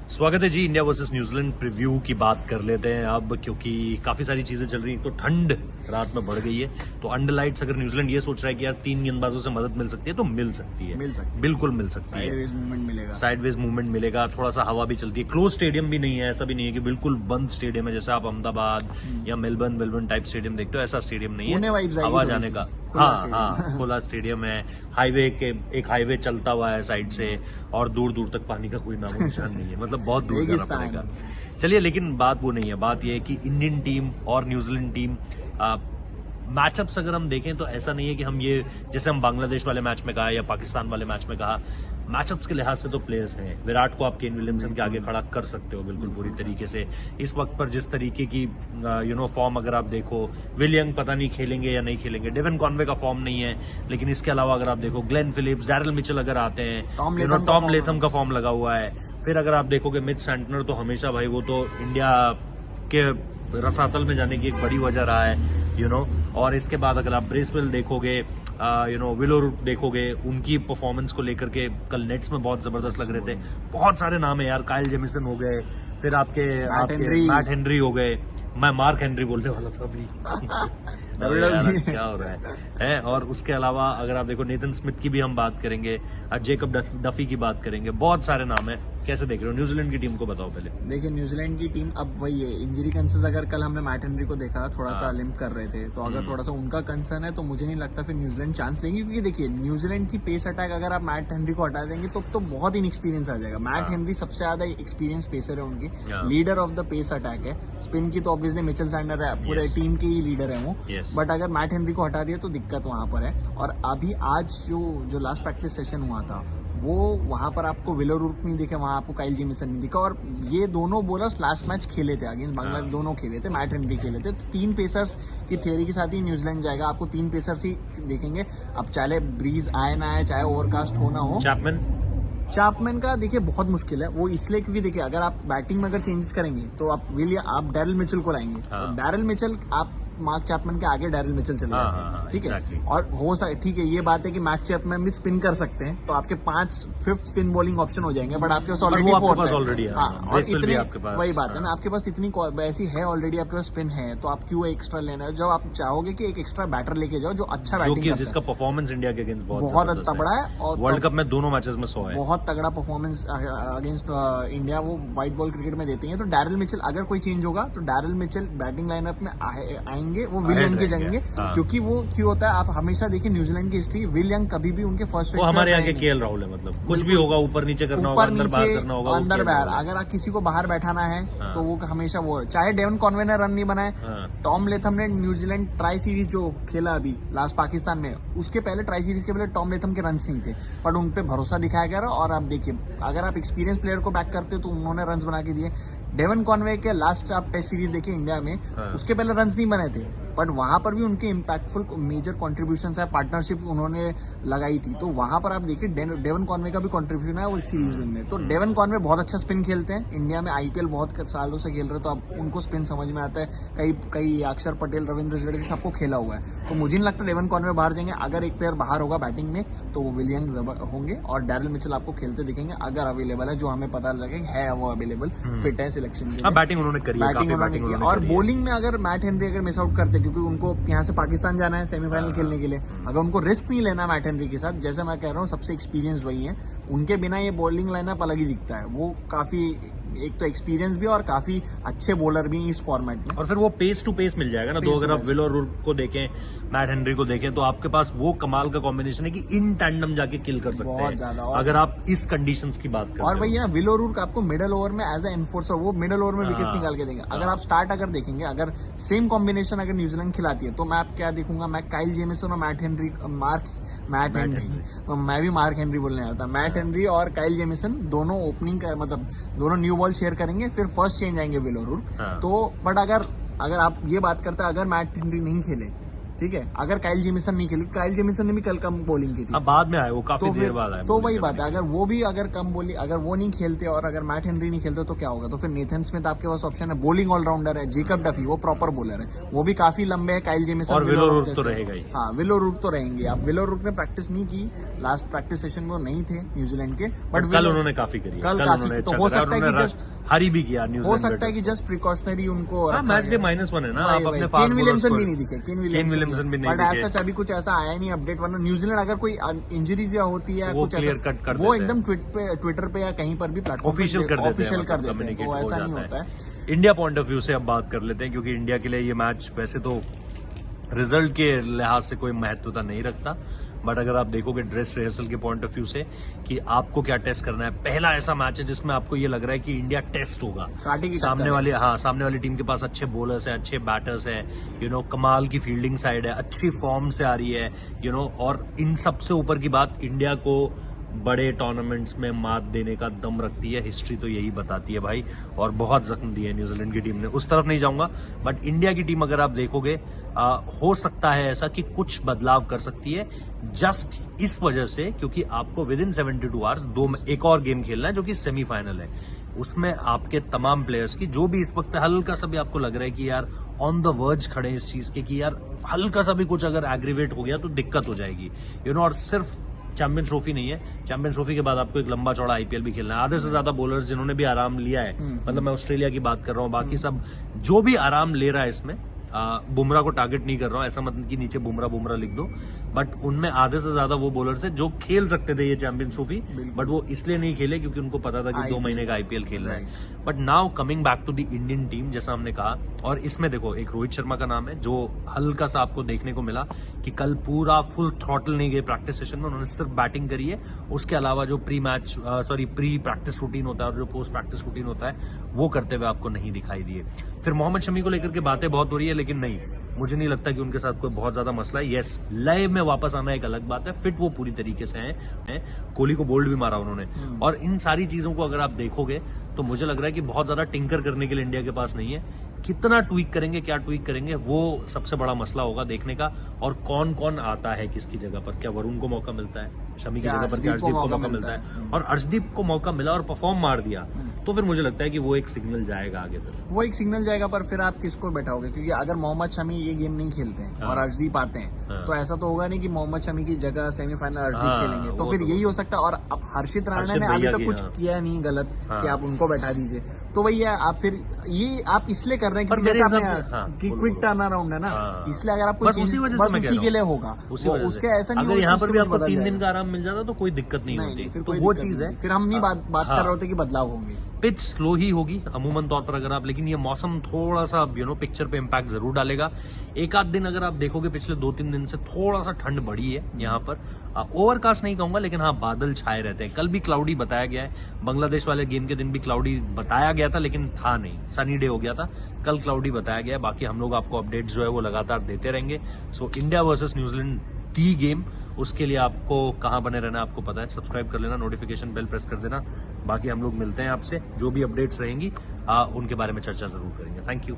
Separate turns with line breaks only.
स्वागत है जी। India versus New Zealand preview की बात कर लेते हैं अब, क्योंकि काफी सारी चीजें चल रही हैं। तो ठंड रात में बढ़ गई है, तो अंडरलाइट्स अगर न्यूजीलैंड ये सोच रहा है कि यार 3 गेंदबाजों से मदद मिल सकती है तो मिल सकती है, बिल्कुल मिल सकती है।
साइडवेज मूवमेंट मिलेगा,
साइडवेज मूवमेंट मिलेगा, थोड़ा सा हवा भी चलती है। क्लोज स्टेडियम भी नहीं है, ऐसा भी नहीं है कि बिल्कुल बंद स्टेडियम है जैसे आप अहमदाबाद या मेलबर्न टाइप स्टेडियम देखते हो। ऐसा स्टेडियम नहीं है, हवा जाने का। हाँ, खुला स्टेडियम है। एक हाईवे चलता हुआ है साइड से, और दूर दूर तक पानी का कोई नामो निशान नहीं है, मतलब बहुत दूर जाना पड़ेगा। चलिए, लेकिन बात वो नहीं है। बात यह है कि इंडियन टीम और न्यूजीलैंड टीम मैचअप्स अगर हम देखें तो ऐसा नहीं है कि हम ये, जैसे हम बांग्लादेश वाले मैच में कहा या पाकिस्तान वाले मैच में कहा, मैचअप्स के लिहाज से तो प्लेयर्स हैं। विराट को आप केन विलियमसन के आगे खड़ा कर सकते हो बिल्कुल पूरी तरीके से। इस वक्त पर जिस तरीके की फॉर्म अगर आप देखो, विल यंग पता नहीं खेलेंगे या नहीं खेलेंगे, डेवन कॉनवे का फॉर्म नहीं है, लेकिन इसके अलावा अगर आप देखो ग्लेन फिलिप्स, डैरिल मिचेल अगर आते हैं, टॉम लेथम का फॉर्म लगा हुआ है। फिर अगर आप देखोगे मिच सैंटनर, तो हमेशा भाई वो तो इंडिया के रसातल में जाने की एक बड़ी वजह रहा है, और इसके बाद अगर आप ब्रेसवेल देखोगे, विलोर देखोगे, उनकी परफॉर्मेंस को लेकर के कल नेट्स में बहुत जबरदस्त लग रहे थे। बहुत सारे नाम है यार, काइल जेमिसन हो गए, फिर आपके मैट हेनरी हो गए। मैं मार्क हेनरी बोलने वाला था अभी। क्या हो रहा है। और उसके अलावा अगर आप देखो नेथन स्मिथ की भी हम बात करेंगे, जेकब डफी की बात करेंगे, बहुत सारे नाम है। कैसे देख रहे हो न्यूजीलैंड की टीम को, बताओ पहले।
देखिए, न्यूजीलैंड की टीम अब वही है, इंजरी कंसर्न। अगर कल हमने मैट हेनरी को देखा थोड़ा सा लिम्प कर रहे थे, तो अगर थोड़ा सा उनका कंसर्न है तो मुझे नहीं लगता फिर न्यूजीलैंड चांस लेंगे। क्योंकि देखिए, न्यूजीलैंड की पेस अटैक अगर आप मैट हेनरी को हटा देंगे तो बहुत इनएक्सपीरियंस आ जाएगा। मैट हेनरी सबसे ज्यादा एक्सपीरियंस पेसर है उनकी, leader of the pace attack है। स्पिन की तो ऑब्वियसली मिचेल सैंटनर है, पूरे टीम के ही लीडर है वो। बट अगर मैट हेनरी को हटा दिया तो दिक्कत वहां पर है। और अभी आज जो लास्ट प्रैक्टिस सेशन हुआ था, वो वहां पर आपको विलोर नहीं दिखे, वहां आपको काइल जेमिसन नहीं दिखा। और ये दोनों बॉलर्स लास्ट मैच खेले थे अगेंस्ट बांग्लादेश, दोनों खेले थे, मैट हेनरी खेले थे। तो 3 पेसर्स की थ्योरी के साथ ही न्यूजीलैंड जाएगा। आपको 3 पेसर्स ही देखेंगे। अब चाहे ब्रीज आए ना आए, चाहे ओवरकास्ट हो ना हो। चैपमैन का देखिए बहुत मुश्किल है वो, इसलिए क्योंकि देखिए अगर आप बैटिंग में अगर चेंजेस करेंगे तो आप डैरिल मिचेल को लाएंगे। डैरिल मिचेल आप मार्क चैपमैन के आगे डैरिल मिचेल चले जाते हैं, ठीक है। और हो सकता, ठीक है, ये बात है कि मार्क चैपमैन भी स्पिन कर सकते हैं, तो आपके 5th स्पिन बॉलिंग ऑप्शन हो जाएंगे। बट आपके पास ऑलरेडी 4th है। और इतनी वही बात है ना, आपके पास इतनी ऐसी है ऑलरेडी, आपके पास स्पिन है, तो आप क्यों एक्स्ट्रा लेना है। जब आप चाहोगे कि एक एक्स्ट्रा बैटर लेके जाओ जो अच्छा बैटिंग,
जिसका परफॉर्मेंस इंडिया के अगेंस्ट
बहुत तगड़ा है, और
वर्ल्ड कप में दोनों मैचेस में 100 है,
बहुत तगड़ा परफॉर्मेंस अगेंस्ट इंडिया वो व्हाइट बॉल क्रिकेट में देते हैं। तो डैरिल मिचेल, अगर कोई चेंज होगा तो डैरिल मिचेल बैटिंग लाइनअप में आएंगे, वो विल यंग के जगह। क्योंकि वो क्यों होता है, आप हमेशा देखिए न्यूजीलैंड की हिस्ट्री, विल यंग कभी भी उनके फर्स्ट,
वो हमारे आगे केएल राहुल है, मतलब कुछ भी होगा, ऊपर नीचे करना होगा, अंदर बाहर करना होगा,
अंदर बाहर। अगर आप किसी को बाहर बैठाना है तो वो हमेशा वो, चाहे डेवन कॉनवे ने रन नहीं बनाए, टॉम लेथम ने न्यूजीलैंड ट्राई सीरीज जो खेला अभी लास्ट पाकिस्तान में, उसके पहले ट्राई सीरीज के पहले टॉम लेथम के रन नहीं थे, पर उन पे भरोसा दिखाया गया। और आप देखिए, अगर आप एक्सपीरियंस प्लेयर को बैक करते तो उन्होंने रन बना के दिए। डेवन कॉनवे के लास्ट आप टेस्ट सीरीज देखिए इंडिया में, उसके पहले रन नहीं बने थे, बट वहां पर भी उनके इम्पैक्टफुल मेजर कॉन्ट्रीब्यूशन है, पार्टनरशिप उन्होंने लगाई थी। तो वहां पर आप देखिए डेवन कॉनवे का भी कॉन्ट्रीब्यूशन है वो सीरीज में। तो डेवन कॉनवे बहुत अच्छा स्पिन खेलते हैं, इंडिया में आईपीएल बहुत सालों से खेल रहे, तो अब उनको स्पिन समझ में आता है। कई अक्षर पटेल, रविंद्र जडेजा सबको खेला हुआ है, तो मुझे नहीं लगता डेवन कॉनवे बाहर जाएंगे। अगर एक प्लेयर बाहर होगा बैटिंग में तो वो विल यंग होंगे, और डैरिल मिचेल आपको खेलते दिखेंगे अगर अवेलेबल है, जो हमें पता लगे है वो अवेलेबल, फिट है सिलेक्शन के लिए।
बैटिंग उन्होंने करी है।
और बॉलिंग में अगर मैट हेनरी अगर मिस आउट करते, क्योंकि उनको यहाँ से पाकिस्तान जाना है सेमीफाइनल खेलने के लिए, अगर उनको रिस्क नहीं लेना मैट हेनरी के साथ, जैसे मैं कह रहा हूँ सबसे एक्सपीरियंस वही है, उनके बिना ये बॉलिंग लाइनअप अलग ही दिखता है। वो काफी, एक तो एक्सपीरियंस भी और काफी अच्छे बॉलर भी इस फॉर्मेट में,
और फिर वो पेस टू पेस मिल जाएगा ना। तो अगर आप विल और को देखें, मैट हेनरी को देखें, तो आपके पास वो कमाल का कॉम्बिनेशन है कि इन टैंडम जाके किल कर सकते हैं, बहुत ज्यादा, अगर आप इस कंडीशंस की बात करें।
और वही ना, विल और आपको मिडल ओवर में एज ए एनफोर्सर, वो मिडल ओवर में विकेट्स निकाल के देंगे। अगर आप स्टार्ट अगर देखेंगे, अगर सेम कॉम्बिनेशन अगर न्यूजीलैंड खिलाती है, तो मैं क्या देखूंगा, मैं काइल जेमिसन और मैट हेनरी, मैं भी मार्क हेनरी बोलने आया था, मैट हेनरी और काइल जेमिसन दोनों ओपनिंग मतलब दोनों न्यू बॉल शेयर करेंगे, फिर फर्स्ट चेंज आएंगे विल और तो। बट अगर आप ये बात करते हैं, अगर मैट हेनरी नहीं खेले, ठीक है, अगर काइल जेमिसन नहीं खेली, काइल जेमिसन ने भी कल कम बॉलिंग की थी,
बाद में आए वो, काफी देर बाद आए।
तो वही बात है, अगर वो भी अगर कम बॉलिंग, अगर वो नहीं खेलते और अगर मैट हेनरी नहीं खेलते तो क्या होगा? तो फिर नेथन स्मिथ आपके पास ऑप्शन है, बॉलिंग ऑलराउंडर है, जेकब डफी वो प्रॉपर बॉलर है, वो भी काफी लंबे है, काइल जेमिसन
और विलो रूट तो रहेगा ही।
हाँ, विलो रूट तो रहेंगे। अब विलो रूट ने प्रैक्टिस नहीं की, लास्ट प्रैक्टिस सेशन में वो नहीं थे न्यूजीलैंड के, बट
कल उन्होंने काफी करी,
कल काफी, तो हो सकता है कि जस्ट
हरी भी किया,
हो सकता है कि जस्ट प्रिकॉशनरी उनको
मैच डे -1 है ना, आप अपने
केन विलियमसन भी नहीं दिखे, केन
विलियमसन भी नहीं
बट ऐसा अभी कुछ ऐसा आया नहीं अपडेट, वरना न्यूजीलैंड अगर कोई इंजरीज या होती है कुछ ऐसा, वो एकदम ट्विटर पे या कहीं पर भी प्लेटफॉर्म
ऑफिशियल कर देते हैं,
तो ऐसा नहीं होता है।
इंडिया पॉइंट ऑफ व्यू से अब बात कर लेते हैं, क्योंकि इंडिया के लिए ये मैच वैसे तो रिजल्ट के लिहाज से कोई महत्वता नहीं रखता, बट अगर आप देखोगे ड्रेस रिहर्सल के पॉइंट ऑफ व्यू से कि आपको क्या टेस्ट करना है, पहला ऐसा मैच है जिसमें आपको ये लग रहा है कि इंडिया टेस्ट होगा। सामने वाली टीम के पास अच्छे बॉलर्स है, अच्छे बैटर्स है, कमाल की फील्डिंग साइड है, अच्छी फॉर्म से आ रही है, और इन सबसे ऊपर की बात, इंडिया को बड़े टूर्नामेंट्स में मात देने का दम रखती है, हिस्ट्री तो यही बताती है भाई, और बहुत जख्म दिए है न्यूजीलैंड की टीम ने। उस तरफ नहीं जाऊंगा, बट इंडिया की टीम अगर आप देखोगे, हो सकता है ऐसा कि कुछ बदलाव कर सकती है, जस्ट इस वजह से क्योंकि आपको विद इन 72 आवर्स एक और गेम खेलना है जो कि सेमीफाइनल है। उसमें आपके तमाम प्लेयर्स की जो भी इस वक्त हल्का सा भी आपको लग रहा है कि यार ऑन द वर्ज खड़े हैं इस चीज के कि यार हल्का सा भी कुछ अगर एग्रीवेट हो गया तो दिक्कत हो जाएगी, और सिर्फ चैंपियंस ट्रॉफी नहीं है, चैंपियंस ट्रॉफी के बाद आपको एक लंबा चौड़ा आईपीएल भी खेलना है। आधे से ज्यादा बॉलर्स जिन्होंने भी आराम लिया है, मतलब मैं ऑस्ट्रेलिया की बात कर रहा हूँ, बाकी सब जो भी आराम ले रहा है इसमें, बुमराह को टारगेट नहीं कर रहा हूँ, ऐसा मतलब कि नीचे बुमराह लिख दो, बट उनमें आधे से ज्यादा वो बॉलर्स है जो खेल सकते थे ये चैंपियंस ट्रॉफी, बट वो इसलिए नहीं खेले क्योंकि उनको पता था कि 2 महीने का आईपीएल खेल रहा है। But now coming back to the Indian team, जैसा हमने कहा, और इसमें देखो एक रोहित शर्मा का नाम है जो हल्का सा आपको देखने को मिला कि कल पूरा फुल थ्रॉटल नहीं गए प्रैक्टिस सेशन में, उन्होंने सिर्फ बैटिंग करी है। उसके अलावा जो प्री प्रैक्टिस रूटीन होता है और जो पोस्ट प्रैक्टिस रूटीन होता है वो करते हुए आपको नहीं दिखाई दिए। फिर मोहम्मद शमी को लेकर के बातें बहुत हो रही है, लेकिन नहीं, मुझे नहीं लगता कि उनके साथ कोई बहुत ज्यादा मसला है। यस, लय में वापस आना एक अलग बात है, फिट वो पूरी तरीके से हैं, कोहली को बोल्ड भी मारा उन्होंने, और इन सारी चीजों को अगर आप देखोगे तो मुझे लग रहा है कि बहुत ज्यादा टिंकर करने के लिए इंडिया के पास नहीं है। कितना ट्वीक करेंगे, क्या ट्वीक करेंगे, वो सबसे बड़ा मसला होगा देखने का, और कौन कौन आता है किसकी जगह पर। क्या वरुण को मौका मिलता है, शमी की जगह पर क्या अर्शदीप को मौका मिलता है, और अर्शदीप को मौका मिला और परफॉर्म मार दिया, तो फिर मुझे लगता है कि वो एक सिग्नल जाएगा आगे, फिर
वो एक सिग्नल जाएगा। पर फिर आप किसको बैठाओगे? क्योंकि अगर मोहम्मद शमी ये गेम नहीं खेलते हैं और अर्शदीप आते हैं, तो ऐसा तो होगा नहीं कि मोहम्मद शमी की जगह सेमीफाइनल अर्शदीप खेलेंगे, तो फिर यही हो सकता है। और अब हर्षित राणा ने अभी तक कुछ किया नहीं गलत कि आप उनको बैठा दीजिए, तो वही है, आप फिर ये आप इसलिए कर रहे हैं कि क्विक टर्न अराउंड है ना, इसलिए अगर आपको उसी के लिए होगा, उसके ऐसा नहीं,
अगर यहाँ पर भी आपको 3 दिन का आराम मिल जाता तो कोई दिक्कत नहीं होती, तो वो चीज है।
फिर हम नहीं बात कर रहे होते कि बदलाव होंगे।
पिच स्लो ही होगी अमूमन तौर पर अगर आप, लेकिन ये मौसम थोड़ा सा पिक्चर पे इम्पैक्ट जरूर डालेगा। एक आध दिन अगर आप देखोगे पिछले 2-3 दिन से थोड़ा सा ठंड बढ़ी है यहाँ पर, ओवरकास्ट नहीं कहूंगा, लेकिन हाँ बादल छाए रहते हैं। कल भी क्लाउडी बताया गया है, बांग्लादेश वाले गेम के दिन भी क्लाउडी बताया गया था, लेकिन था नहीं, सनी डे हो गया था। कल क्लाउडी बताया गया है, बाकी हम लोग आपको अपडेट्स जो है वो लगातार देते रहेंगे। सो इंडिया वर्सेस न्यूजीलैंड दी गेम, उसके लिए आपको कहाँ बने रहना आपको पता है, सब्सक्राइब कर लेना, नोटिफिकेशन बेल प्रेस कर देना। बाकी हम लोग मिलते हैं आपसे, जो भी अपडेट्स रहेंगी उनके बारे में चर्चा जरूर करेंगे। Thank you.